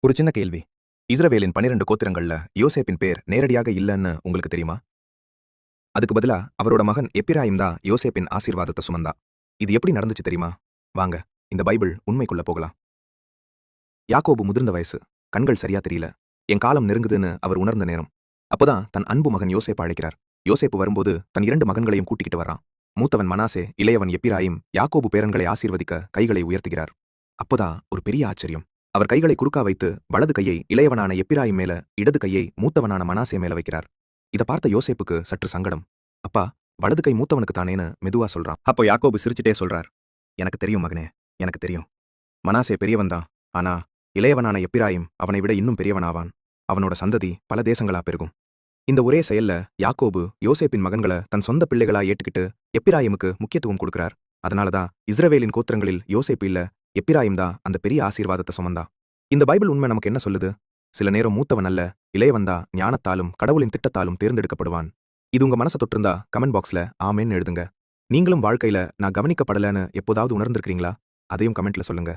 ஒரு சின்ன கேள்வி. இஸ்ரவேலின் 12 கோத்திரங்கள்ல யோசேப்பின் பேர் நேரடியாக இல்லன்னு உங்களுக்கு தெரியுமா? அதுக்கு பதிலா அவரோட மகன் எப்பிராயிம் தான் யோசேப்பின் ஆசீர்வாதத்த சுமந்தா. இது எப்படி நடந்துச்சு தெரியுமா? வாங்க, இந்த பைபிள் உண்மைக்குள்ள போகலாம். யாக்கோபு முதிர்ந்த வயசு. கண்கள் சரியா தெரியல. என் காலம் நெருங்குதுன்னு அவர் உணர்ந்த நேரம். அப்பதான் தன் அன்பு மகன் யோசேப்பு அழைக்கிறார். யோசேப்பு வரும்போது தன் 2 மகன்களையும் கூட்டிக்கிட்டு வர்றான். மூத்தவன் மனாசே, இளையவன் எப்பிராயிம் யாக்கோபு பேரன்களை ஆசீர்வதிக்க கைகளை உயர்த்துகிறார். அப்போதான் ஒரு பெரிய ஆச்சரியம். அவர் கைகளை குறுக்கா வைத்து வலது கையை இளையவனான எப்பிராயிம் மேல, இடது கையை மூத்தவனான மனாசே மேல வைக்கிறார். இத பார்த்த யோசேப்புக்கு சற்று சங்கடம். அப்பா, வலது கை மூத்தவனுக்கு தானேன்னு மெதுவா சொல்றான். அப்போ யாக்கோபு சிரிச்சிட்டே சொல்றார், எனக்கு தெரியும் மகனே, எனக்கு தெரியும். மனாசே பெரியவன்தான். ஆனா இளையவனான எப்பிராயிம் அவனை விட இன்னும் பெரியவனாவான். அவனோட சந்ததி பல தேசங்களா பெருகும். இந்த ஒரே செயல்ல யாக்கோபு யோசேப்பின் மகன்களை தன் சொந்த பிள்ளைகளா ஏற்றுக்கிட்டு எப்பிராயிமுக்கு முக்கியத்துவம் கொடுக்கிறார். அதனாலதான் இஸ்ரவேலின் கோத்திரங்களில் யோசேப்பு இல்ல, எப்பிராயிம் தான் அந்த பெரிய ஆசீர்வாதத்தை சுமந்தா. இந்த பைபிள் உண்மை நமக்கு என்ன சொல்லுது? சில நேரம் மூத்தவன் அல்ல, இளையவன் தான் ஞானத்தாலும் கடவுளின் திட்டத்தாலும் தேர்ந்தெடுக்கப்படுவான். இது உங்க மனசை தொட்டிருந்தா கமெண்ட் பாக்ஸ்ல ஆமேன்னு எழுதுங்க. நீங்களும் வாழ்க்கையில நான் கவனிக்கப்படலன்னு எப்போதாவது உணர்ந்திருக்கிறீங்களா? அதையும் கமெண்ட்ல சொல்லுங்க.